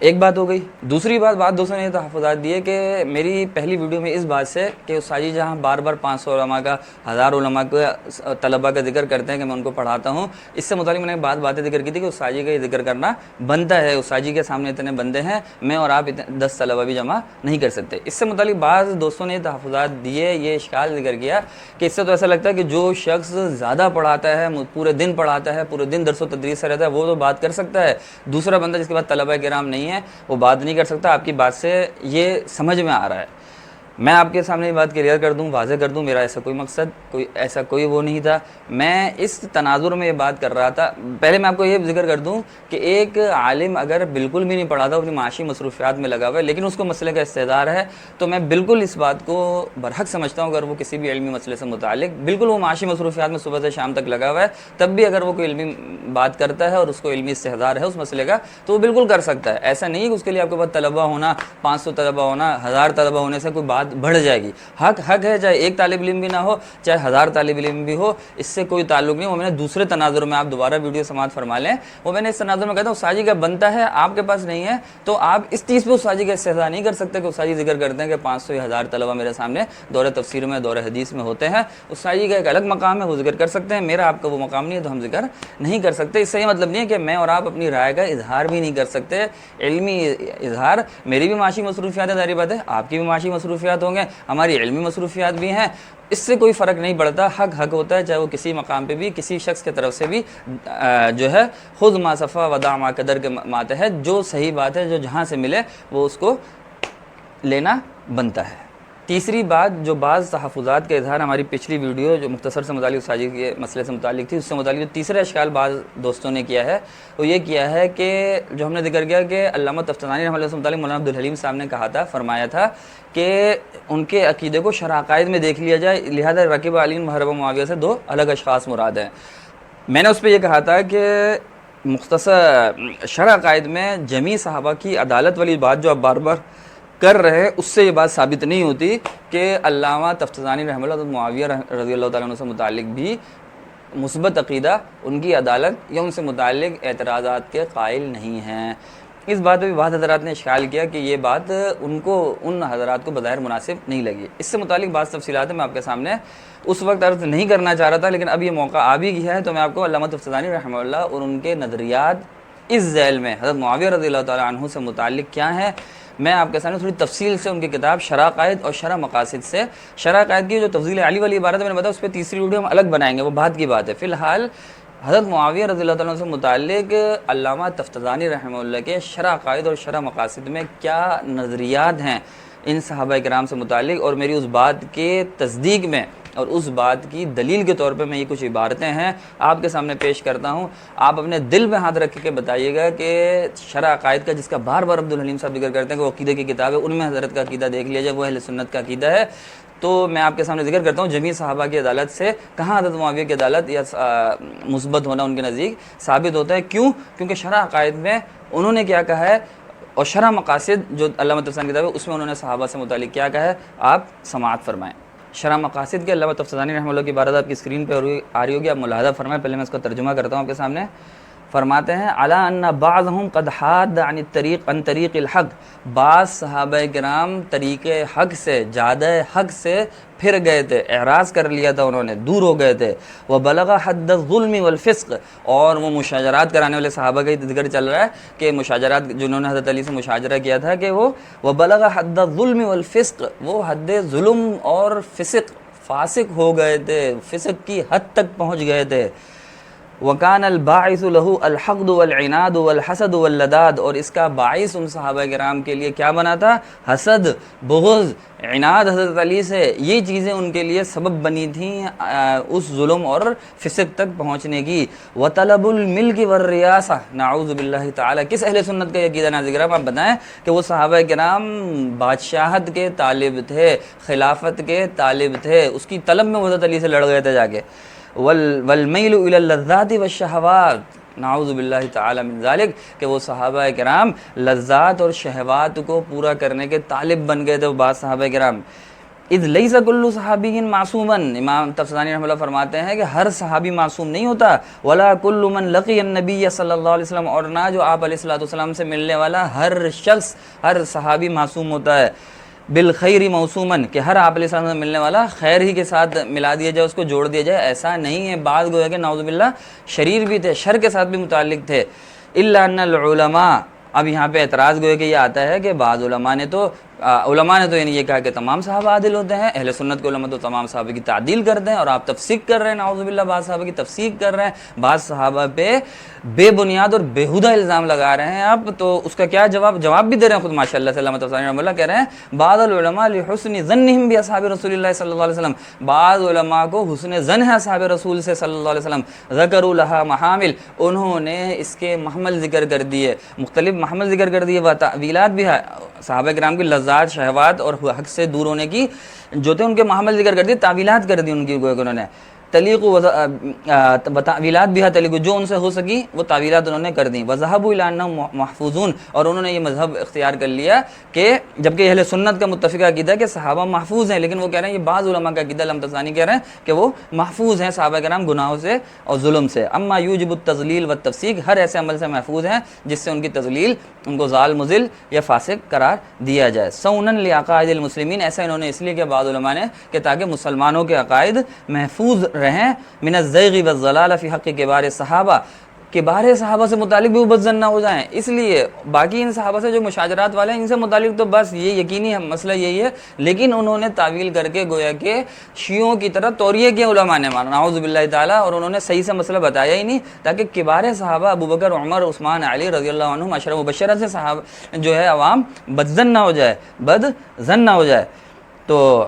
ایک بات ہو گئی. دوسری بات دوستوں نے یہ تحفظات دیے کہ میری پہلی ویڈیو میں اس بات سے کہ استاد جی جہاں بار بار 500 علماء کا 1000 علماء کا طلباء کا ذکر کرتے ہیں کہ میں ان کو پڑھاتا ہوں, اس سے متعلق میں نے باتیں ذکر کی تھی کہ استاد جی کا یہ ذکر کرنا بنتا ہے. استاد جی کے سامنے اتنے بندے ہیں, میں اور آپ 10 طلباء بھی جمع نہیں کر سکتے. اس سے متعلق بعض دوستوں نے تحفظات دیے, یہ اشکال ذکر کیا کہ اس سے تو ایسا لگتا ہے کہ جو شخص زیادہ پڑھاتا ہے, پورے دن پڑھاتا ہے, پورے دن درس و تدریس سے رہتا ہے, وہ تو بات کر سکتا ہے, دوسرا بندہ جس کے بعد طلباء کرام نہیں ہے وہ بات نہیں کر سکتا. آپ کی بات سے یہ سمجھ میں آ رہا ہے. میں آپ کے سامنے یہ بات کلیئر کر دوں, واضح کر دوں, میرا ایسا کوئی مقصد ایسا کوئی وہ نہیں تھا. میں اس تناظر میں یہ بات کر رہا تھا. پہلے میں آپ کو یہ ذکر کر دوں کہ ایک عالم اگر بالکل بھی نہیں پڑھاتا, اپنی معاشی مصروفیات میں لگا ہوا ہے, لیکن اس کو مسئلے کا استحضار ہے, تو میں بالکل اس بات کو برحق سمجھتا ہوں. اگر وہ کسی بھی علمی مسئلے سے متعلق بالکل وہ معاشی مصروفیات میں صبح سے شام تک لگا ہوا ہے, تب بھی اگر وہ کوئی علمی بات کرتا ہے اور اس کو علمی استحضار ہے اس مسئلے کا, تو وہ بالکل کر سکتا ہے. ایسا نہیں ہے کہ اس کے لیے آپ کے پاس طلباء ہونا, 500 طلباء ہونا, 1000 طلباء ہونے سے کوئی بات بڑھ جائے گی. حق ہے, چاہے ایک طالب علم بھی نہ ہو, چاہے 1000 طالب علم بھی ہو, اس سے کوئی تعلق نہیں. وہ میں نے دوسرے تناظر میں, آپ دوبارہ ویڈیو سماعت فرما لیں, وہ میں نے اس تناظر میں کہتا ہوں استاد جی کا بنتا ہے, آپ کے پاس نہیں ہے, تو آپ اس چیز پہ استاد جی کا استحضار نہیں کر سکتے کہ استاد جی ذکر کرتے ہیں کہ 500 یا 1000 طلباء میرے سامنے دور تفسیر میں, دور حدیث میں ہوتے ہیں. استاد جی کا ایک الگ مقام ہے, وہ ذکر کر سکتے ہیں, میرا آپ کا وہ مقام نہیں ہے, تو ہم ذکر نہیں کر سکتے. اس سے یہ مطلب نہیں ہے کہ میں اور آپ اپنی رائے کا اظہار بھی نہیں کر سکتے. علمی اظہار, میری بھی معاشی مصروفیات ہے, ظاہری بات ہے, آپ کی بھی معاشی مصروفیات ہوں گے, ہماری علمی مصروفیات بھی ہیں, اس سے کوئی فرق نہیں پڑتا. حق ہوتا ہے, چاہے وہ کسی مقام پہ بھی کسی شخص کی طرف سے بھی جو ہے خذ ما صفا ودع ما قدر کے ماتحت, جو صحیح بات ہے, جو جہاں سے ملے وہ اس کو لینا بنتا ہے. تیسری بات, جو بعض تحفظات کا اظہار, ہماری پچھلی ویڈیو جو مختصر سے متعلق استاد جی کے مسئلے سے متعلق تھی, اس سے متعلق جو تیسرا اشکال بعض دوستوں نے کیا ہے وہ یہ کیا ہے کہ جو ہم نے ذکر کیا کہ علامہ تفتزانی رحمۃ اللہ سے متعلق مولانا عبدالحلیم صاحب نے کہا تھا, فرمایا تھا کہ ان کے عقیدے کو شرح عقائد میں دیکھ لیا جائے, لہذا رقیب علی محرب محاویہ سے 2 الگ اشخاص مراد ہیں. میں نے اس پہ یہ کہا تھا کہ مختصر شرح عقائد میں جمیع صحابہ کی عدالت والی بات جو آپ بار بار کر رہے ہیں, اس سے یہ بات ثابت نہیں ہوتی کہ علامہ تفتزانی رحمہ اللہ معاویہ رضی اللہ تعالیٰ عنہ سے متعلق بھی مثبت عقیدہ, ان کی عدالت یا ان سے متعلق اعتراضات کے قائل نہیں ہیں. اس بات پہ بھی بعض حضرات نے اشکال کیا کہ یہ بات ان حضرات کو بظاہر مناسب نہیں لگی. اس سے متعلق بعض تفصیلات میں آپ کے سامنے اس وقت عرض نہیں کرنا چاہ رہا تھا, لیکن اب یہ موقع آ بھی گیا ہے, تو میں آپ کو علامہ تفتزانی رحمہ اللہ اور ان کے نظریات اس ذیل میں حضرت معاویہ رضی اللہ تعالیٰ عنہ سے متعلق کیا ہیں, میں آپ کے سامنے تھوڑی تفصیل سے ان کی کتاب شرح عقائد اور شرح مقاصد سے, شرح عقائد کی جو تفضیل علی والی عبارت ہے میں نے بتایا, اس پہ تیسری ویڈیو ہم الگ بنائیں گے, وہ بات کی بات ہے. فی الحال حضرت معاویہ رضی اللہ تعالیٰ عنہ سے متعلق علامہ تفتزانی رحمہ اللہ کے شرح عقائد اور شرح مقاصد میں کیا نظریات ہیں ان صحابہ کرام سے متعلق, اور میری اس بات کے تصدیق میں اور اس بات کی دلیل کے طور پہ میں یہ کچھ عبارتیں ہیں آپ کے سامنے پیش کرتا ہوں. آپ اپنے دل پہ ہاتھ رکھ کے بتائیے گا کہ شرح عقائد کا, جس کا بار بار عبدالحلیم صاحب ذکر کرتے ہیں کہ وہ عقیدے کی کتاب ہے, ان میں حضرت کا عقیدہ دیکھ لیا جائے, وہ اہل سنت کا عقیدہ ہے. تو میں آپ کے سامنے ذکر کرتا ہوں جمیع صحابہ کی عدالت سے کہاں حضرت معاویہ کی عدالت یا مثبت ہونا ان کے نزدیک ثابت ہوتا ہے. کیوں؟ کیونکہ شرح عقائد میں انہوں نے کیا کہا ہے, اور شرح مقاصد جو علامہ تفتزانی کی کتاب ہے اس میں انہوں نے صحابہ سے متعلق کیا کہا ہے, آپ سماعت فرمائیں. شرح مقاصد کے علامہ تفتزانی رحمہ اللہ کی عبارت آپ کی اسکرین پہ آ رہی ہوگی, آپ ملاحظہ فرمائیں. پہلے میں اس کا ترجمہ کرتا ہوں آپ کے سامنے. فرماتے ہیں علی ان بعضهم قد حاد عن طریق الحق, بعض صحابہ کرام طریق حق سے, جادہ حق سے پھر گئے تھے, اعراض کر لیا تھا انہوں نے, دور ہو گئے تھے. وبلغ حد الظلم والفسق, اور وہ مشاجرات کرانے والے صحابہ کا ذکر چل رہا ہے کہ مشاجرات جنہوں نے حضرت علی سے مشاجرہ کیا تھا کہ وہ وبلغ حد الظلم والفسق, وہ حد ظلم اور فاسق ہو گئے تھے, فسق کی حد تک پہنچ گئے تھے. وکان الباعث له الحقد والعناد والحسد واللداد, اور اس کا باعث ان صحابہ کرام کے لیے کیا بنا تھا, حسد, بغض, عناد حضرت علی سے, یہ چیزیں ان کے لیے سبب بنی تھیں اس ظلم اور فسق تک پہنچنے کی. وطلب الملک والریاسہ, نعوذ باللہ تعالی, کس اہل سنت کا یہ عقیدہ نازل کرام, آپ بتائیں کہ وہ صحابہ کرام بادشاہت کے طالب تھے, خلافت کے طالب تھے, اس کی طلب میں حضرت علی سے لڑ گئے تھے جا کے. والمیل الی اللذات والشہوات, نعوذ باللہ تعالی من ذالک, کہ وہ صحابہ کرام لذات اور شہوات کو پورا کرنے کے طالب بن گئے تھے, وہ بعض صحابہ کرام. اذ لیس کل صحابی معصوما، امام تفسیرانی رحمہ اللہ فرماتے ہیں کہ ہر صحابی معصوم نہیں ہوتا، ولا کل من لقی النبی صلی اللہ علیہ وسلم، اور نہ جو آپ علیہ الصلوۃ والسلام سے ملنے والا ہر شخص، ہر صحابی معصوم ہوتا ہے، بالخیر موسومن، کہ ہر آپ علیہ السلام سے ملنے والا خیر ہی کے ساتھ ملا دیا جائے، اس کو جوڑ دیا جائے، ایسا نہیں ہے۔ بعض گویا کہ نعوذ باللہ شریر بھی تھے، شر کے ساتھ بھی متعلق تھے۔ الا ان العلماء، اب یہاں پہ اعتراض گویا کہ یہ آتا ہے کہ بعض علماء نے تو یعنی یہ کہا کہ تمام صحابہ عادل ہوتے ہیں، اہل سنت کے علماء تو تمام صحابہ کی تعدیل کرتے ہیں، اور آپ تفسیق کر رہے ہیں، نعوذ باللہ بعض صحابہ کی تفسیق کر رہے ہیں، بعض صحابہ پہ بے بنیاد اور بیہودہ الزام لگا رہے ہیں آپ، تو اس کا کیا جواب بھی دے رہے ہیں خود ماشاء اللہ، علامہ تفسیرانی رحمہ اللہ کہہ رہے ہیں بعض العلماء لحسن ظنہم باصحاب رسول اللہ صلی اللہ علیہ وسلم، بعض علماء کو حسن ظن ہے اصحاب رسول سے صلی اللہ علیہ وسلم، ذکروا لها محامل، انہوں نے اس کے محمل ذکر کر دیے، مختلف محمل ذکر کر دیے، وتأویلات بھی ہے، صحابہ کرام کی لذات، شہوات اور حق سے دور ہونے کی جو تھے ان کے محمل ذکر کر دیے، تعویلات کر دی ان کی، انہوں نے تلیق تعویلات بھی ہے، تلیق جو ان سے ہو سکی وہ تعویلات انہوں نے کر دیں، وذهبوا الى انهم محفوظون، اور انہوں نے یہ مذہب اختیار کر لیا کہ جبکہ اہل سنت کا متفقہ عقیدہ ہے کہ صحابہ محفوظ ہیں، لیکن وہ کہہ رہے ہیں یہ بعض علماء کا عقیدہ، علامہ تفسیرانی کہہ رہے ہیں کہ وہ محفوظ ہیں صحابہ کرام گناہوں سے اور ظلم سے، اما یوجب التضلیل والتفسیق، ہر ایسے عمل سے محفوظ ہیں جس سے ان کی تضلیل، ان کو ضال مضل یا فاسق قرار دیا جائے، سونن لعقائد المسلمین، ایسا انہوں نے اس لیے کہ بعض علماء نے کہ تاکہ مسلمانوں کے عقائد محفوظ رہیں، من الزیغ والضلال فی حق کبار صحابہ، کبار صحابہ سے متعلق بھی وہ بد ظن نہ ہو جائیں، اس لیے باقی ان صحابہ سے جو مشاجرات والے ہیں ان سے متعلق تو بس یہ یقینی مسئلہ یہی ہے، لیکن انہوں نے تعویل کر کے گویا کہ شیعوں کی طرح توریہ کیا علماء نے، نعوذ باللہ تعالیٰ، اور انہوں نے صحیح سے مسئلہ بتایا ہی نہیں، تاکہ کبار صحابہ ابو بکر، عمر، عثمان، علی رضی اللہ عنہم عشرہ مبشرہ سے صحابہ جو ہے عوام بد ظن نہ ہو جائے، بد ظن نہ ہو جائے، تو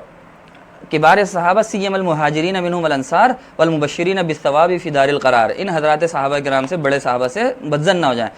کبار صحابہ سیم المہاجرین منہم والانصار والمبشرین بالثواب فی دار القرار، ان حضرات صحابہ کرام سے، بڑے صحابہ سے بد ظن نہ ہو جائیں۔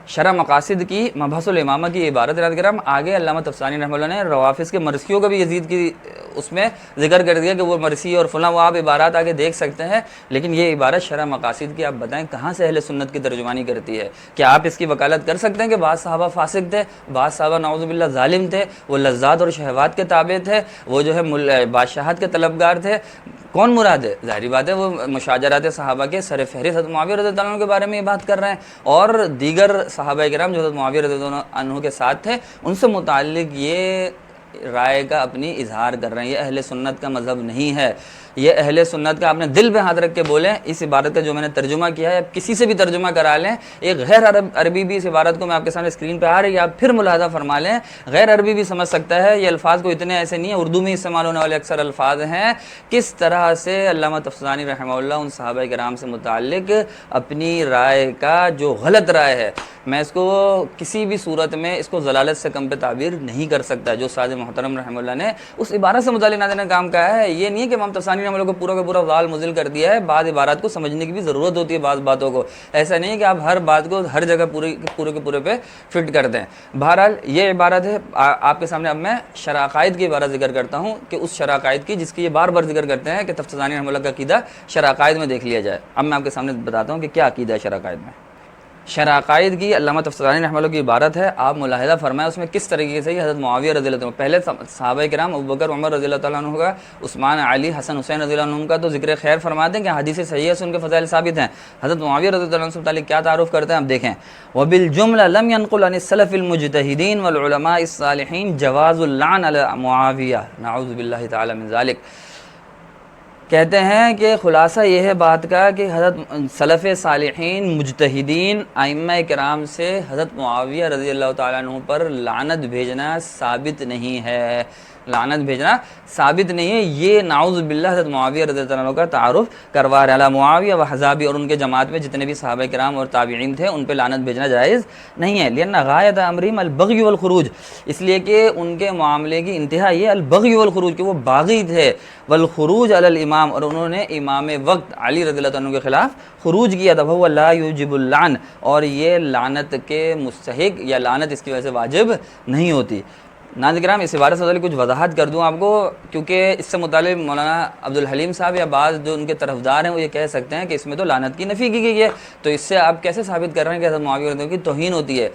شرح مقاصد کی مبحث الامامہ کی عبارت حضرات کرام، آگے علامہ تفسیرانی رحمہ اللہ نے روافظ کے مرثیوں کا بھی یزید کی اس میں ذکر کر دیا کہ وہ مرثی اور فلاں، وہ آپ عبارات آگے دیکھ سکتے ہیں، لیکن یہ عبارت شرح مقاصد کی آپ بتائیں کہاں سے اہل سنت کی ترجمانی کرتی ہے؟ کیا آپ اس کی وکالت کر سکتے ہیں کہ بعض صحابہ فاسق تھے، بعض صحابہ نعوذ باللہ ظالم تھے، وہ لذات اور شہوات کے تابع تھے، وہ جو ہے بادشاہت کے طلبگار تھے؟ کون مراد ہے؟ ظاہری بات ہے وہ مشاجرات صحابہ کے سر فہرست حضرت معاویہ رضی اللہ عنہ کے بارے میں یہ بات کر رہے ہیں، اور دیگر صحابہ کرام جو حضرت معاویہ رضی اللہ عنہ کے ساتھ تھے ان سے متعلق یہ رائے کا اپنی اظہار کر رہے ہیں۔ یہ اہل سنت کا مذہب نہیں ہے، یہ اہل سنت کا، آپ نے دل پہ ہاتھ رکھ کے بولیں، اس عبارت کا جو میں نے ترجمہ کیا ہے آپ کسی سے بھی ترجمہ کرا لیں، ایک غیر عربی بھی اس عبارت کو، میں آپ کے سامنے اسکرین پہ آ رہی ہے، آپ پھر ملاحظہ فرما لیں، غیر عربی بھی سمجھ سکتا ہے، یہ الفاظ کو اتنے ایسے نہیں ہیں، اردو میں استعمال ہونے والے اکثر الفاظ ہیں، کس طرح سے علامہ تفسیرانی رحمہ اللہ ان صحابہ کرام سے متعلق اپنی رائے کا جو غلط رائے ہے، میں اس کو کسی بھی صورت میں اس کو ضلالت سے کم پہ تعبیر نہیں کر سکتا، جو سعد محترم رحمہ اللہ نے اس عبارت سے متعلق نہ کام کہا ہے، یہ نہیں ہے کہ امام تفسیرانی رحمہ اللہ کو پورا کا پورا ضال مضل کر دیا ہے، بعض عبارات کو سمجھنے کی بھی ضرورت ہوتی ہے، بعض باتوں کو، ایسا نہیں ہے کہ آپ ہر بات کو ہر جگہ پورے کے پورے پہ فٹ کر دیں۔ بہرحال یہ عبارت ہے آپ کے سامنے، اب میں شرح عقائد کی عبارت ذکر کرتا ہوں کہ اس شرح عقائد کی جس کی یہ بار بار ذکر کرتے ہیں کہ تفسیرانی رحمہ اللہ کا عقیدہ شرح عقائد میں دیکھ لیا جائے۔ اب میں آپ کے سامنے بتاتا ہوں کہ کیا عقیدہ ہے شرح عقائد میں۔ شرح عقائد کی علامہ تفسیرانی رحمہ اللہ کی عبارت ہے، آپ ملاحظہ فرمائیں اس میں کس طریقے سے حضرت معاویہ رضی اللہ عنہ، پہلے صحابہ کرام ابو بکر، عمر رضی اللہ تعالیٰ عنہ کا، عثمان، علی، حسن، حسین رضی اللہ عنہ کا تو ذکر خیر فرماتے ہیں کہ حدیث صحیح سے ان کے فضائل ثابت ہیں، حضرت معاویہ رضی اللہ عنہ سے متعلق کیا تعارف کرتے ہیں آپ دیکھیں، وبالجملہ لم ينقل عن السلف المجتہدین والعلماء الصالحین جواز اللعن علی معاویہ، نعوذ باللہ تعالی من ذلک۔ کہتے ہیں کہ خلاصہ یہ ہے بات کا کہ حضرت سلف صالحین، مجتہدین، ائمہ کرام سے حضرت معاویہ رضی اللہ تعالیٰ عنہ پر لعنت بھیجنا ثابت نہیں ہے، لعنت بھیجنا ثابت نہیں ہے، یہ نعوذ باللہ حضرت معاویہ رضی اللہ عنہ کا تعارف کروا رہا ہے، معاویہ و حزابی، اور ان کے جماعت میں جتنے بھی صحابہ کرام اور تابعین تھے ان پہ لعنت بھیجنا جائز نہیں ہے، لأن غایۃ امرہم البغی والخروج، اس لیے کہ ان کے معاملے کی انتہا یہ البغی والخروج کہ وہ باغی تھے، والخروج علی الامام، اور انہوں نے امام وقت علی رضی اللہ عنہ کے خلاف خروج کیا تھا، وہ لا یوجب اللعن، اور یہ لعنت کے مستحق یا لعنت اس کی وجہ سے واجب نہیں ہوتی۔ ناظرین کرام، اس عبارت سے متعلق کچھ وضاحت کر دوں آپ کو، کیونکہ اس سے متعلق مولانا عبدالحلیم صاحب یا بعض جو ان کے طرفدار ہیں وہ یہ کہہ سکتے ہیں کہ اس میں تو لعنت کی نفی کی گئی ہے، تو اس سے آپ کیسے ثابت کر رہے ہیں کہ حضرت معاویہ رضی اللہ عنہ کی توہین ہوتی ہے؟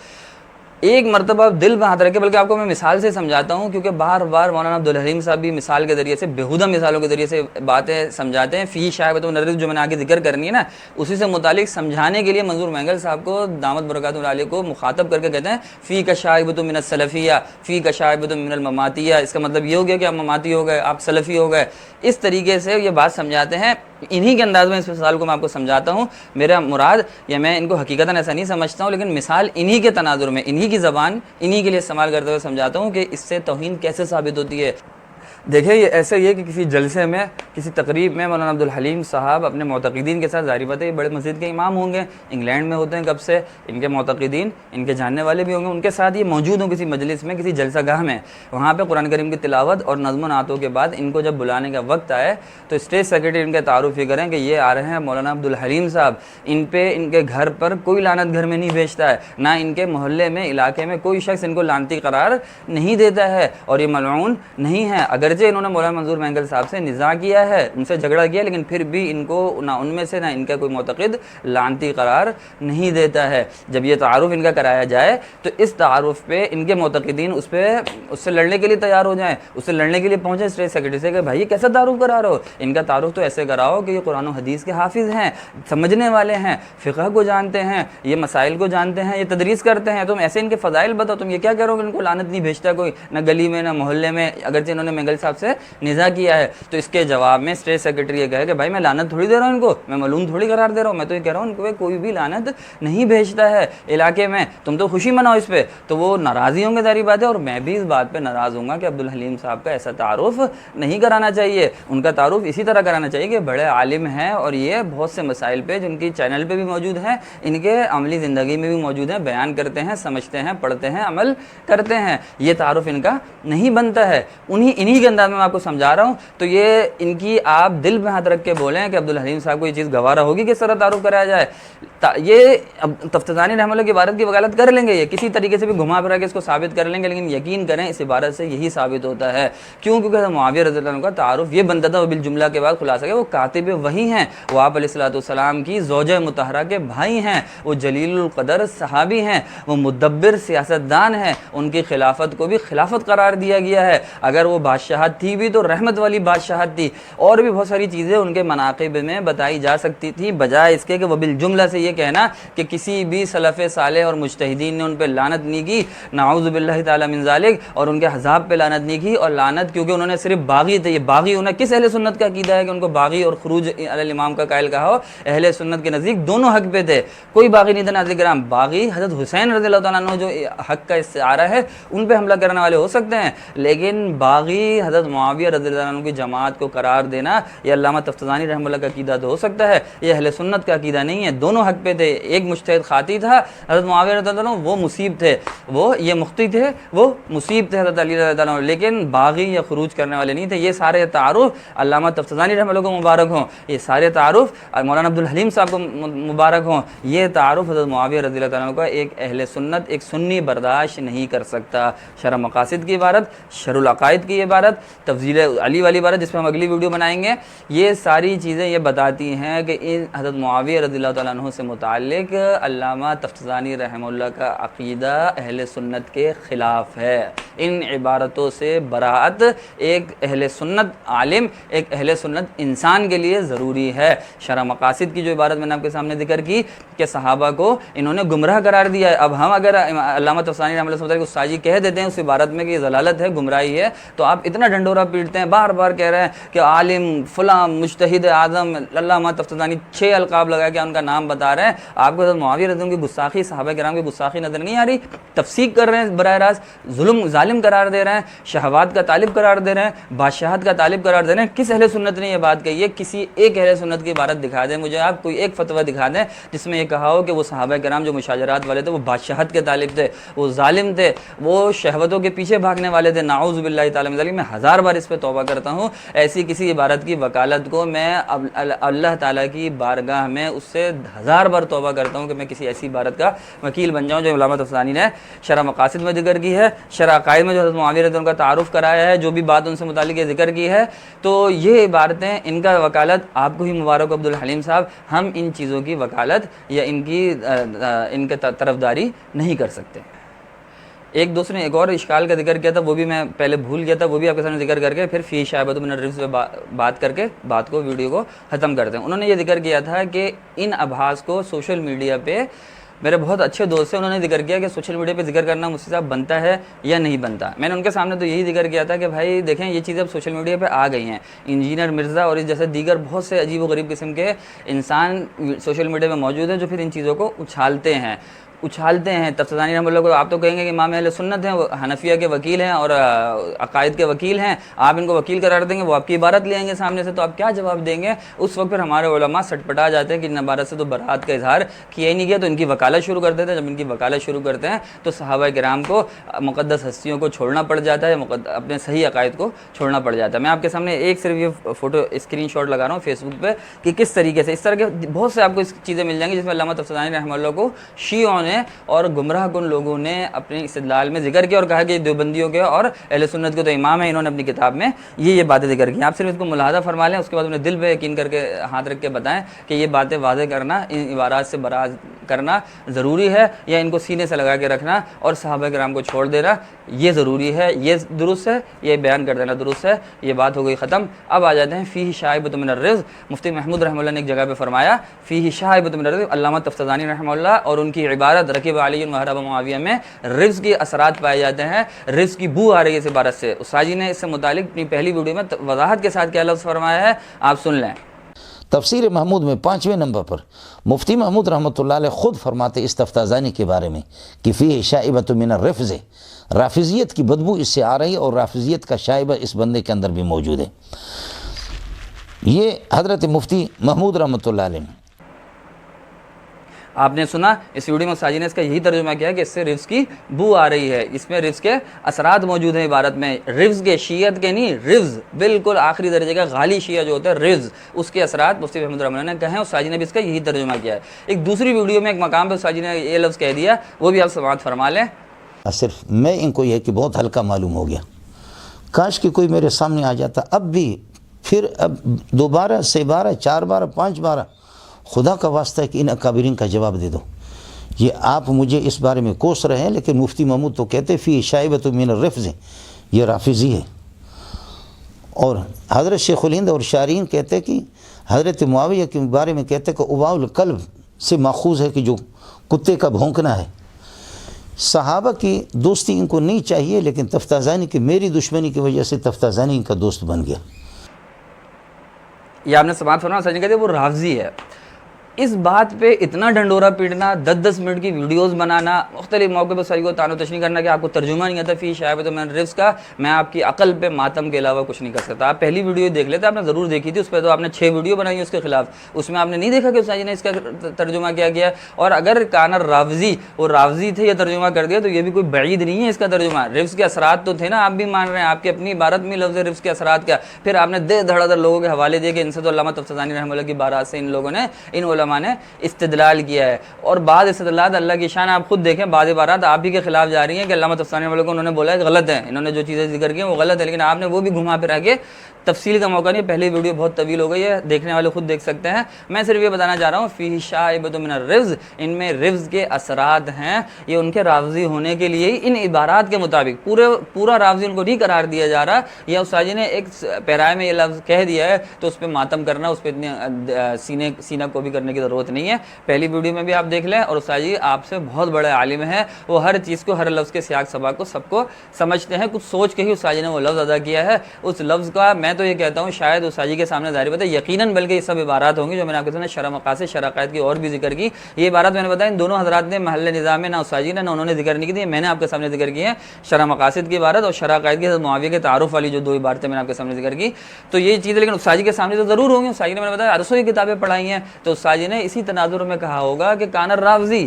ایک مرتبہ دل پہ ہاتھ رکھے، بلکہ آپ کو میں مثال سے سمجھاتا ہوں، کیونکہ بار بار مولانا عبدالحلیم صاحب بھی مثال کے ذریعے سے، بیہودہ مثالوں کے ذریعے سے باتیں سمجھاتے ہیں. فی شائبۃ الرزق جو میں نے آگے ذکر کرنی ہے نا، اسی سے متعلق سمجھانے کے لیے منظور مینگل صاحب کو دامت برکاتہ العالیہ کو مخاطب کر کے کہتے ہیں فی کا شائبۃ من السلفیہ، فی کا شائبۃ من المماتیہ. اس کا مطلب یہ ہو گیا کہ آپ مماتی ہو گئے، آپ سلفی ہو گئے. اس طریقے سے یہ بات سمجھاتے ہیں. انہی کے انداز میں اس مثال کو میں آپ کو سمجھاتا ہوں. میرا مراد، یا میں ان کو حقیقتاً ایسا نہیں سمجھتا ہوں، لیکن مثال انہی کے تناظر میں، انہی کی زبان انہی کے لیے استعمال کرتے ہوئے سمجھاتا ہوں کہ اس سے توہین کیسے ثابت ہوتی ہے. دیکھیں یہ ایسے ہی ہے کہ کسی جلسے میں، کسی تقریب میں مولانا عبدالحلیم صاحب اپنے معتقدین کے ساتھ، ظاہر بات ہے یہ بڑے مسجد کے امام ہوں گے، انگلینڈ میں ہوتے ہیں کب سے، ان کے معتقدین، ان کے جاننے والے بھی ہوں گے، ان کے ساتھ یہ موجود ہوں کسی مجلس میں، کسی جلسہ گاہ میں. وہاں پہ قرآن کریم کی تلاوت اور نظم و نعتوں کے بعد ان کو جب بلانے کا وقت آئے تو اسٹیج سیکرٹری ان کے تعارف یہ کریں کہ یہ آ رہے ہیں مولانا عبدالحلیم صاحب. ان پہ، ان کے گھر پر کوئی لعنت گھر میں نہیں بھیجتا ہے، نہ ان کے محلے میں، علاقے میں کوئی شخص ان کو لعنتی قرار نہیں دیتا ہے، اور یہ ملعون نہیں ہے. اگرچہ انہوں نے مولانا منظور مینگل صاحب سے نزاع کیا ہے، ان سے جھگڑا کیا، لیکن پھر بھی ان کو نہ ان میں سے، نہ ان کا کوئی معتقد لعنتی قرار نہیں دیتا ہے. جب یہ تعارف ان کا کرایا جائے تو اس تعارف پہ ان کے معتقدین اس سے لڑنے کے لیے تیار ہو جائیں، اس سے لڑنے کے لیے پہنچے اسٹیج سیکرٹری سے کہ بھائی یہ کیسا تعارف کرا رہے ہو. ان کا تعارف تو ایسے کراؤ کہ یہ قرآن و حدیث کے حافظ ہیں، سمجھنے والے ہیں، فقہ کو جانتے ہیں، یہ مسائل کو جانتے ہیں، یہ تدریس کرتے ہیں. تم ایسے ان کے فضائل بتاؤ. تم یہ کیا کہہ رہے ہو کہ ان کو لعنت نہیں بھیجتا کوئی، نہ گلی میں، نہ محلے میں، اگرچہ انہوں نے مینگل صاحب سے نزاع کیا ہے. تو اس کے جواب میں اسٹیج سیکرٹری یہ کہے کہ بھائی میں لعنت تھوڑی دے رہا ہوں ان کو، میں ملعون تھوڑی قرار دے رہا ہوں، میں تو یہ کہہ رہا ہوں ان کو کوئی بھی لعنت نہیں بھیجتا ہے علاقے میں، تم تو خوشی مناؤ اس پہ. تو وہ ناراضی ہوں گے، ظاہری بات ہے، اور میں بھی اس بات پہ ناراض ہوں گا کہ عبدالحلیم صاحب کا ایسا تعارف نہیں کرانا چاہیے. ان کا تعارف اسی طرح کرانا چاہیے کہ بڑے عالم ہیں، اور یہ بہت سے مسائل پہ جن کی چینل پہ بھی موجود ہیں، ان کے عملی زندگی میں بھی موجود ہیں، بیان کرتے ہیں، سمجھتے ہیں، پڑھتے ہیں، عمل کرتے ہیں. یہ تعارف ان کا نہیں بنتا ہے. انہی کے انداز میں آپ کو سمجھا رہا ہوں. تو یہ ان کی آپ دل پہ ہاتھ رکھ کے بولیں کہ عبدالحلیم صاحب کو یہ چیز گوارا ہوگی کہ اس طرح تعارف کرایا جائے. یہ تفتزانی رحمہ اللہ کی عبارت کی وکالت کر لیں گے، یہ کسی طریقے سے بھی گھما پھرا کے اس کو ثابت کر لیں گے، لیکن یقین کریں اس عبارت سے یہی ثابت ہوتا ہے. کیونکہ معاویہ رضی اللہ عنہ کا تعارف یہ بنتا تھا. وہ بالجملہ کے بعد خلاصہ کہ وہ کاتب وحی ہیں، وہ آپ علیہ الصلوۃ والسلام کی زوجہ مطہرہ کے بھائی ہیں، وہ جلیل القدر صحابی ہیں، وہ مدبر سیاستدان ہیں. ان کی خلافت کو بھی خلافت قرار دیا گیا ہے. اگر وہ بادشاہت تھی بھی تو رحمت والی بادشاہت تھی. اور بھی بہت ساری چیزیں ان کے مناقب میں بتائی جا سکتی تھیں، بجائے اس کے کہ وہ بالجملہ سے یہ کہنا کہ کسی بھی سلف صالح اور مجتہدین نے ان پہ لعنت نہیں کی، نعوذ باللہ تعالی من ذالک، اور ان کے حزاب پہ لعنت نہیں کی. اور لعنت کیونکہ انہوں نے صرف باغی تھے. یہ باغی ہونا کس اہل سنت کا عقیدہ ہے کہ ان کو باغی اور خروج علی الامام کا قائل کہا ہو؟ اہل سنت کے نزدیک دونوں حق پہ تھے، کوئی باغی نہیں تھا. ناظرین کرام، باغی حضرت حسین رضی اللہ تعالیٰ عنہ جو حق کا استعارہ ہے ان پہ حملہ کرنے والے ہو سکتے ہیں، لیکن باغی حضرت معاویہ رضی اللہ عنہ کی جماعت کو قرار دینا یہ علامہ تفتزانی رحمہ اللہ کا عقیدہ تو ہو سکتا ہے، یہ اہل سنت کا عقیدہ نہیں ہے. دونوں حق پہ تھے. ایک مجتہد خاطی تھا حضرت معاویہ رضی اللہ عنہ، وہ مصیب تھے، وہ یہ مختی تھے، وہ مصیب تھے حضرت علی رضی اللہ عنہ، لیکن باغی یا خروج کرنے والے نہیں تھے. یہ سارے تعارف علامہ تفتزانی رحمہ اللہ کو مبارک ہوں، یہ سارے تعارف مولانا عبدالحلیم صاحب کو مبارک ہوں. یہ تعارف حضرت معاویہ رضی اللہ عنہ کا ایک اہل سنت، ایک سنی برداشت نہیں کر سکتا. شرح مقاصد کی عبارت، شرح العقائد کی عبارت، تفضیل علی والی عبارت جس پہ ہم اگلی ویڈیو بنائیں گے، یہ ساری چیزیں یہ بتاتی ہیں کہ ان حضرت معاویہ رضی اللہ تعالیٰ عنہ سے متعلق علامہ تفتزانی رحمہ اللہ کا عقیدہ اہل سنت کے خلاف ہے. ان عبارتوں سے براعت ایک اہل سنت عالم، ایک اہل سنت انسان کے لیے ضروری ہے. شرح مقاصد کی جو عبارت میں نے آپ کے سامنے ذکر کی کہ صحابہ کو انہوں نے گمراہ قرار دیا ہے. اب ہم اگر علامہ تفتزانی رحمہ اللہ سے متعلق استاذی کہہ دیتے ہیں اس عبارت میں کہ یہ ضلالت ہے، گمراہی ہے، تو آپ اتنا ڈنڈورا پیٹتے ہیں، بار بار کہہ رہے ہیں کہ عالم فلاں مجتہد اعظم علامہ تفتزانی، 6 القاب لگا کے ان کا نام بتا رہے ہیں. آپ کو حضرت معاویہ رضی اللہ عنہ کی گستاخی، صحابہ کرام کی گستاخی نظر نہیں آ رہی؟ تفسیق کر رہے ہیں براہ راست، ظالم قرار دے رہے ہیں، شہوات کا طالب قرار دے رہے ہیں، بادشاہت کا طالب قرار دے رہے ہیں. کس اہل سنت نے یہ بات کہی ہے؟ کسی ایک اہل سنت کی عبارت دکھا دیں مجھے آپ، کوئی ایک فتویٰ دکھا دیں جس میں یہ کہا ہو کہ وہ صحابہ کرام جو مشاجرات والے تھے وہ بادشاہت کے طالب تھے، وہ ظالم تھے، وہ شہوتوں کے پیچھے بھاگنے والے تھے. نعوذ باللہ تعالی من ذلک. میں 1000 بار اس پہ توبہ کرتا ہوں. ایسی کسی عبارت کی وکالت کو میں اللہ تعالیٰ کی بارگاہ میں اس سے 1000 بار توبہ کرتا ہوں کہ میں کسی ایسی عبارت کا وکیل بن جاؤں جو علامہ تفتزانی نے شرح مقاصد میں ذکر کی ہے، شرح عقائد میں جو حضرت معاویہ رضی اللہ عنہ کا تعارف کرایا ہے، جو بھی بات ان سے متعلق یہ ذکر کی ہے. تو یہ عبارتیں، ان کا وکالت آپ کو ہی مبارک عبدالحلیم صاحب، ہم ان چیزوں کی وکالت یا ان کی طرفداری نہیں کر سکتے. ایک دوسرے نے ایک اور اشکال کا ذکر کیا تھا، وہ بھی میں پہلے بھول گیا تھا، وہ بھی آپ کے سامنے ذکر کر کے پھر فی شائبۃ من الرجز پہ بات کر کے بات کو ویڈیو کو ختم کرتے ہیں۔ انہوں نے یہ ذکر کیا تھا کہ ان ابحاث کو سوشل میڈیا پہ، میرے بہت اچھے دوست ہیں، انہوں نے ذکر کیا کہ سوشل میڈیا پہ ذکر کرنا مجھ سے صاحب بنتا ہے یا نہیں بنتا۔ میں نے ان کے سامنے تو یہی ذکر کیا تھا کہ بھائی دیکھیں یہ چیزیں اب سوشل میڈیا پہ آ گئی ہیں، انجینئر مرزا اور اس جیسے دیگر بہت سے عجیب و غریب قسم کے انسان سوشل میڈیا پہ موجود ہیں جو پھر ان چیزوں کو اچھالتے ہیں۔ تفتزانی رحمۃ اللہ کو آپ تو کہیں گے کہ امام اہل سنت ہیں، وہ حنفیہ کے وکیل ہیں اور عقائد کے وکیل ہیں، آپ ان کو وکیل قرار دیں گے، وہ آپ کی عبارت لے آئیں گے سامنے سے، تو آپ کیا جواب دیں گے؟ اس وقت پھر ہمارے علماء سٹ پٹا جاتے ہیں کہ ان عبارت سے تو برات کا اظہار کیا ہی نہیں گیا، تو ان کی وکالت شروع کر دیتے ہیں۔ جب ان کی وکالت شروع کرتے ہیں تو صحابہ کرام کو مقدس ہستیوں کو چھوڑنا پڑ جاتا ہے، اپنے صحیح عقائد کو چھوڑنا پڑ جاتا ہے۔ میں آپ کے سامنے ایک صرف یہ فوٹو اسکرین شاٹ لگا رہا ہوں فیس بک پہ کہ کس طریقے سے اس طرح کے بہت سے آپ کو اس چیزیں مل جائیں گی جس میں علامہ تفتزانی رحمۃ اللہ کو شیعوں نے اور گمراہ کن لوگوں نے اپنے استدلال میں ذکر کیا اور کہا کہ دیوبندیوں کے اور اہل سنت کے تو امام ہیں، انہوں نے اپنی کتاب میں یہ باتیں ذکر کی۔ آپ صرف اس کو ملاحظہ فرما لیں، اس کے بعد اپنے دل پہ یقین کر کے ہاتھ رکھ کے بتائیں کہ یہ باتیں واضح کرنا، ان عبارات سے براز کرنا ضروری ہے یا ان کو سینے سے لگا کے رکھنا اور صحابہ کرام کو چھوڑ دینا یہ ضروری ہے، یہ درست ہے، یہ بیان کر دینا درست ہے۔ یہ بات ہو گئی ختم۔ اب آ جاتے ہیں فیہ شائبۃ من الرزق۔ مفتی محمود رحمہ اللہ نے ایک جگہ پہ فرمایا فیہ شائبۃ من الرزق، علامہ تفتزانی رحمہ اللہ اور ان کی عبارت رکب علی وہرب معاویہ میں رزق کے اثرات پائے جاتے ہیں، رزق کی بو آ رہی ہے اس عبارت سے۔ استاد جی نے اس سے متعلق اپنی پہلی ویڈیو میں وضاحت کے ساتھ کیا لفظ فرمایا ہے، آپ سن لیں۔ تفسیر محمود میں 5ویں نمبر پر مفتی محمود رحمۃ اللہ علیہ خود فرماتے اس تفتازانی کے بارے میں کہ فیہ شائبۃ من الرفض، رافضیت کی بدبو اس سے آ رہی اور رافضیت کا شائبہ اس بندے کے اندر بھی موجود ہے۔ یہ حضرت مفتی محمود رحمۃ اللہ علیہ نے آپ نے سنا اس ویڈیو میں استاد نے اس کا یہی ترجمہ کیا کہ اس سے رفض کی بو آ رہی ہے، اس میں رفض کے اثرات موجود ہیں عبارت میں، رفض کے شیعت کے نہیں، رفض بالکل آخری درجے کا غالی شیعہ جو ہوتا ہے رفض، اس کے اثرات مفتی محمود رحمۃ اللہ نے کہے ہیں، استاد نے بھی اس کا یہی ترجمہ کیا ہے۔ ایک دوسری ویڈیو میں ایک مقام پہ استاد نے یہ لفظ کہہ دیا، وہ بھی آپ سماعت فرما لیں۔ صرف میں ان کو یہ کہ بہت ہلکا معلوم ہو گیا، کاش کہ کوئی میرے سامنے آ جاتا اب بھی، پھر اب 2 بار سے 12 4 بار 5 بار، خدا کا واسطہ ہے کہ ان اکابرین کا جواب دے دو۔ یہ آپ مجھے اس بارے میں کوس رہے ہیں، لیکن مفتی محمود تو کہتے فی شائبۃ من الرفض، یہ رافضی ہے۔ اور حضرت شیخ الہند اور شارحین کہتے کہ حضرت معاویہ کے بارے میں کہتے کہ اباء القلب سے ماخوذ ہے کہ جو کتے کا بھونکنا ہے۔ صحابہ کی دوستی ان کو نہیں چاہیے، لیکن تفتازانی کی میری دشمنی کی وجہ سے تفتازانی ان کا دوست بن گیا۔ یہ آپ نے سماعت فرمایا، سچ کہتے وہ رافضی ہے۔ اس بات پہ اتنا ڈنڈورا پیٹنا، 10 منٹ کی ویڈیوز بنانا، مختلف موقع پہ صحیح کو تانو تشنیع کرنا کہ آپ کو ترجمہ نہیں آتا فی شائبۃ من الرزق کا، میں آپ کی عقل پہ ماتم کے علاوہ کچھ نہیں کر سکتا۔ آپ پہلی ویڈیو دیکھ لیتے، آپ نے ضرور دیکھی تھی، اس پہ تو آپ نے 6 ویڈیو بنائی اس کے خلاف، اس میں آپ نے نہیں دیکھا کہ استاد جی نے اس کا ترجمہ کیا گیا۔ اور اگر کان رافضی وہ رافضی تھے، یہ ترجمہ کر دیا تو یہ بھی کوئی بعید نہیں ہے اس کا ترجمہ۔ رزق کے اثرات تو تھے نا، آپ بھی مان رہے ہیں، آپ کی اپنی عبارت میں لفظ رزق کے اثرات کیا، پھر آپ نے دے دھڑا دھڑ لوگوں کے حوالے دیے کہ ان سے تو علامہ تفتزانی رحمہ اللہ کی بارات سے ان لوگوں نے، ان علماء نے استدلال کیا ہے۔ اور بعض استدلالات اللہ کی شان آپ خود دیکھیں، بعض عبارات آپ ہی کے خلاف جا رہی ہیں کہ علامہ تفتزانی رحمہ اللہ کو انہوں نے بولا ہے کہ غلط ہے، انہوں نے جو چیزیں ذکر کی ہیں وہ غلط ہے، لیکن آپ نے وہ بھی گھما پھرا کے، تفصیل کا موقع نہیں، پہلی ویڈیو بہت طویل ہو گئی ہے، دیکھنے والے خود دیکھ سکتے ہیں۔ میں صرف یہ بتانا چاہ رہا ہوں فیہ شائبۃ من الرزق، ان میں رزق کے اثرات ہیں، یہ ان کے رافضی ہونے کے لیے ہی ان عبارات کے مطابق پورا رافضی ان کو نہیں قرار دیا جا رہا۔ یہ استاد جی نے ایک پیرائے میں یہ لفظ کہہ دیا ہے تو اس پہ ماتم کرنا، اس پہ اتنے سینہ کو بھی کرنے کی ضرورت نہیں ہے۔ پہلی ویڈیو میں بھی آپ دیکھ لیں، اور استاد جی آپ سے بہت بڑے عالم ہیں، وہ ہر چیز کو، ہر لفظ کے سیاق سباق کو سب کو سمجھتے ہیں، کچھ سوچ کے ہی استاد جی نے وہ لفظ ادا کیا ہے۔ اس لفظ کا میں تو یہ کہتا ہوں شاید استاد جی کے سامنے ظاہر بات ہے، یقیناً بلکہ یہ سب عبارات ہوں گی جو میں نے آپ کے سامنے شرح مقاصد، شرح عقائد کی اور بھی ذکر کی۔ یہ عبارات میں نے بتایا ان دونوں حضرات نے محل نظام میں، نہ استاد جی نے نہ انہوں نے ذکر نہیں کی تھی، میں نے آپ کے سامنے ذکر کی ہے، شرح مقاصد کی عبارت اور شرح عقائد کی، حضرت معاویہ کے تعارف والی جو 2 عبارتیں میں نے آپ کے سامنے ذکر کی۔ تو یہ چیزیں لیکن استاد جی کے سامنے تو ضرور ہوں گی۔ استاد جی نے میں نے بتایا عرصوں کی کتابیں پڑھائی ہیں، تو استاد جی نے اسی تناظر میں کہا ہوگا کہ کان الرافضی،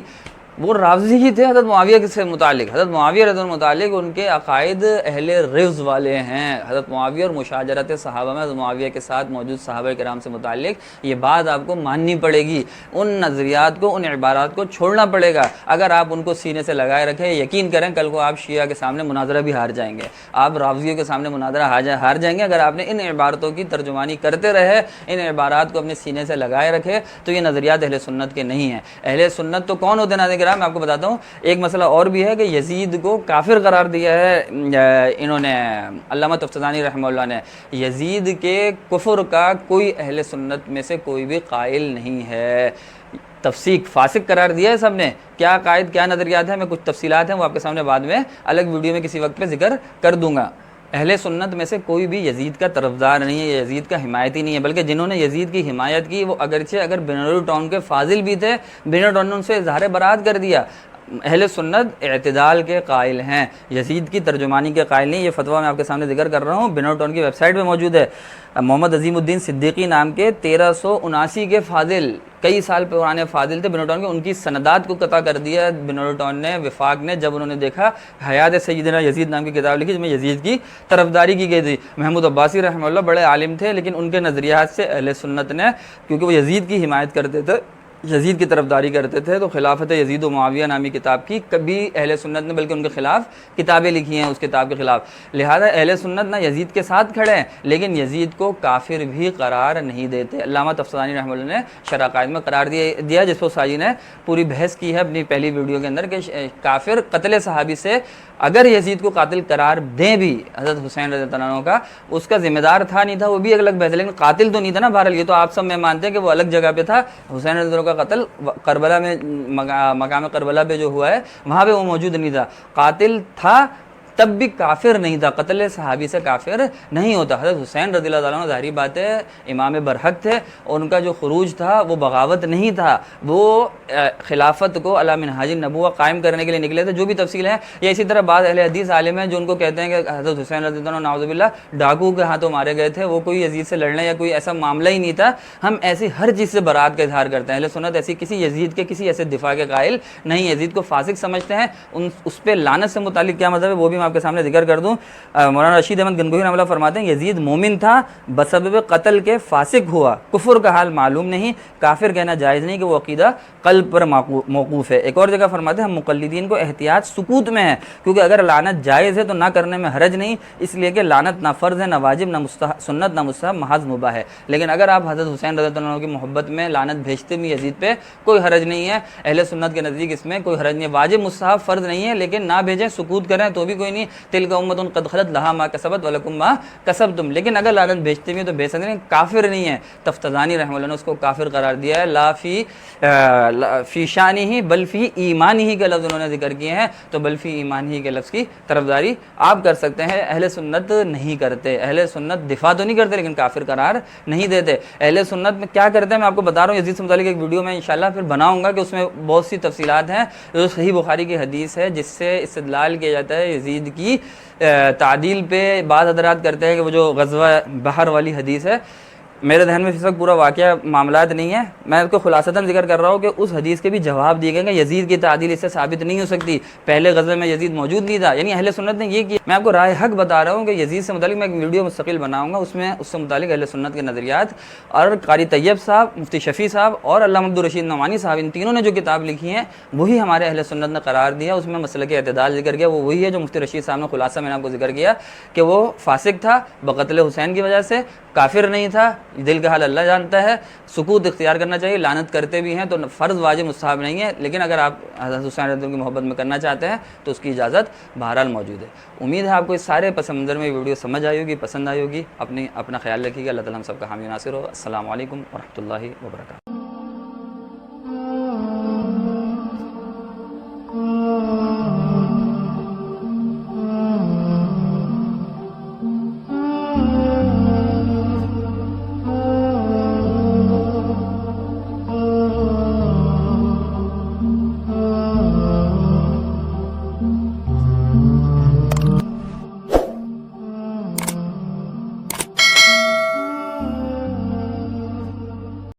وہ رافضی ہی تھے حضرت معاویہ سے متعلق، حضرت معاویہ رضی اللہ عنہ متعلق ان کے عقائد اہل رفض والے ہیں۔ حضرت معاویہ اور مشاجرت صحابہ میں حضرت معاویہ کے ساتھ موجود صحابہ کرام سے متعلق یہ بات آپ کو ماننی پڑے گی، ان نظریات کو، ان عبارات کو چھوڑنا پڑے گا۔ اگر آپ ان کو سینے سے لگائے رکھیں، یقین کریں کل کو آپ شیعہ کے سامنے مناظرہ بھی ہار جائیں گے، آپ رافضیوں کے سامنے مناظرہ ہار جائیں گے اگر آپ نے ان عبارتوں کی ترجمانی کرتے رہے، ان عبارات کو اپنے سینے سے لگائے رکھے، تو یہ نظریات اہل سنت کے نہیں ہیں۔ اہل سنت تو کون ہوتے ہیں؟ کرام میں آپ کو بتاتا ہوں ایک مسئلہ اور بھی ہے کہ یزید کو کافر قرار دیا ہے انہوں نے، علامہ تفتزانی رحمہ اللہ نے. یزید کے کفر کا کوئی اہل سنت میں سے کوئی بھی قائل نہیں ہے. تفسیق فاسق قرار دیا ہے سب نے. کیا عقائد کیا نظریات ہیں، میں کچھ تفصیلات ہیں وہ آپ کے سامنے بعد میں الگ ویڈیو میں کسی وقت پہ ذکر کر دوں گا. اہل سنت میں سے کوئی بھی یزید کا طرفدار نہیں ہے، یزید کا حمایتی نہیں ہے، بلکہ جنہوں نے یزید کی حمایت کی وہ اگرچہ اگر بنور ٹاؤن کے فاضل بھی تھے، بنور ٹاؤن نے ان سے اظہار برات کر دیا. اہل سنت اعتدال کے قائل ہیں، یزید کی ترجمانی کے قائل نہیں. یہ فتویٰ میں آپ کے سامنے ذکر کر رہا ہوں، بنور ٹاؤن کی ویب سائٹ پہ موجود ہے. محمد عظیم الدین صدیقی نام کے 1379 کے فاضل، کئی سال پرانے فاضل تھے بنور ٹاؤن کے، ان کی سندات کو قطع کر دیا بنور ٹاؤن نے، وفاق نے، جب انہوں نے دیکھا حیات سیدنا یزید نام کی کتاب لکھی جس میں یزید کی طرفداری کی گئی تھی. محمود عباسی رحمہ اللہ بڑے عالم تھے، لیکن ان کے نظریات سے اہل سنت نے، کیونکہ وہ یزید کی حمایت کرتے تھے، یزید کی طرفداری کرتے تھے، تو خلافت یزید و معاویہ نامی کتاب کی کبھی اہل سنت نے بلکہ ان کے خلاف کتابیں لکھی ہیں اس کتاب کے خلاف. لہذا اہل سنت نہ یزید کے ساتھ کھڑے ہیں لیکن یزید کو کافر بھی قرار نہیں دیتے. علامہ تفتزانی رحمہ اللہ نے شرح عقائد میں قرار دیا جس پر ساجی نے پوری بحث کی ہے اپنی پہلی ویڈیو کے اندر کہ کافر قتل صحابی سے اگر یزید کو قاتل قرار دیں بھی حضرت حسین رضی اللہ عنہ کا، اس کا ذمہ دار تھا نہیں تھا وہ بھی الگ بحث ہے، لیکن قاتل تو نہیں تھا نا. بہرحال یہ تو آپ سب میں مانتے ہیں کہ وہ الگ جگہ پہ تھا. حسین رضی اللہ عنہ کا قتل کربلا میں، مقام کربلا پہ جو ہوا ہے وہاں پہ وہ موجود نہیں تھا. قاتل تھا تب بھی کافر نہیں تھا، قتل صحابی سے کافر نہیں ہوتا. حضرت حسین رضی اللہ عنہ ظاہری بات ہے امام برحق تھے اور ان کا جو خروج تھا وہ بغاوت نہیں تھا، وہ خلافت کو علی منہاج النبوہ قائم کرنے کے لیے نکلے تھے. جو بھی تفصیل ہے، یا اسی طرح بعض اہل حدیث عالم ہیں جو ان کو کہتے ہیں کہ حضرت حسین رضی اللہ عنہ نعوذ باللہ ڈاکو کے ہاتھوں مارے گئے تھے، وہ کوئی یزید سے لڑنے یا کوئی ایسا معاملہ ہی نہیں تھا. ہم ایسی ہر چیز سے برات کا اظہار کرتے ہیں. اہل سنت ایسی کسی یزید کے کسی ایسے دفاع کے قائل نہیں، یزید کو فاسق سمجھتے ہیں. اس پہ لعنت سے متعلق کیا مذہب ہے وہ بھی میں آپ کے سامنے ذکر کر دوں. مولانا رشید احمد گنگوہی رحمہ اللہ فرماتے ہیں یزید مومن تھا، بسبب قتل کے فاسق ہوا، کفر کا حال معلوم نہیں، کافر کہنا جائز نہیں کہ وہ عقیدہ قلب پر موقوف ہے. ایک اور جگہ فرماتے ہیں ہم مقلدین کو احتیاط سکوت میں ہے، کیونکہ اگر لعنت جائز ہے تو نہ کرنے میں حرج نہیں، اس لیے کہ لعنت نہ فرض ہے، نہ واجب، نہ سنت، نہ مستحب، محض مباح ہے. لیکن اگر آپ حضرت حسین رضی اللہ عنہ کی محبت میں لعنت بھیجتے بھی یزید پہ کوئی حرج نہیں ہے. اہل سنت کے نزدیک اس میں کوئی حرج نہیں ہے، واجب مستحب فرض نہیں ہے، لیکن نہ بھیجیں، سکوت کریں تو بھی کوئی نہیں. تلک امۃ قد خلت لہا ما کسبت ولکم ما کسبتم. لیکن اگر لعنت بھیجتے بھی تو بھیج سکتے ہیں، کافر نہیں ہے. تفتزانی رحمہ اللہ نے اس کو کافر قرار دیا ہے. لا فی شانی ہی بل فی ایمان ہی کے لفظ انہوں نے ذکر کیے ہیں، تو بل فی ایمان ہی کے لفظ کی طرفداری آپ کر سکتے ہیں. اہل سنت نہیں کرتے، اہل سنت دفاع تو نہیں کرتے لیکن کافر قرار نہیں دیتے. اہل سنت میں کیا کرتے ہیں میں آپ کو بتا رہا ہوں. یزید سے متعلق ایک ویڈیو میں انشاءاللہ پھر بناؤں گا کہ اس میں بہت سی تفصیلات ہیں. جو صحیح بخاری کی حدیث ہے جس سے استدلال کیا جاتا ہے یزید کی تعدیل پہ، بعض حضرات کرتے ہیں کہ وہ جو غزوہ بحر والی حدیث ہے، میرے ذہن میں اس وقت پورا واقعہ معاملات نہیں ہے، میں اس کو خلاصتاً ذکر کر رہا ہوں کہ اس حدیث کے بھی جواب دیے گئے کہ یزید کی تعدیل اس سے ثابت نہیں ہو سکتی، پہلے غزوے میں یزید موجود نہیں تھا. یعنی اہل سنت نے یہ کیا. میں آپ کو رائے حق بتا رہا ہوں کہ یزید سے متعلق میں ایک ویڈیو مستقل بناؤں گا، اس میں اس سے متعلق اہل سنت کے نظریات، اور قاری طیب صاحب، مفتی شفیع صاحب اور علامہ عبدالرشید نعمانی صاحب، ان تینوں نے جو کتاب لکھی ہیں وہی ہمارے اہل سنت نے قرار دیا. اس میں مسئلہ کے اعتدال ذکر کیا، وہ وہی ہے جو مفتی رشید صاحب نے خلاصہ میں نے آپ کو ذکر کیا کہ وہ فاسق تھا بقتل حسین کی وجہ سے، کافر نہیں تھا، دل کا حال اللہ جانتا ہے، سکوت اختیار کرنا چاہیے. لعنت کرتے بھی ہیں تو فرض واجب مستحب نہیں ہے، لیکن اگر آپ حضرت حسین رضی اللہ عنہ کی محبت میں کرنا چاہتے ہیں تو اس کی اجازت بہرحال موجود ہے. امید ہے آپ کو اس سارے پس منظر میں ویڈیو سمجھ آئی ہوگی، پسند آئی ہوگی. اپنا خیال رکھیے گا. اللہ تعالیٰ ہم سب کا حامی ناصر ہو. السلام علیکم ورحمۃ اللہ وبرکاتہ.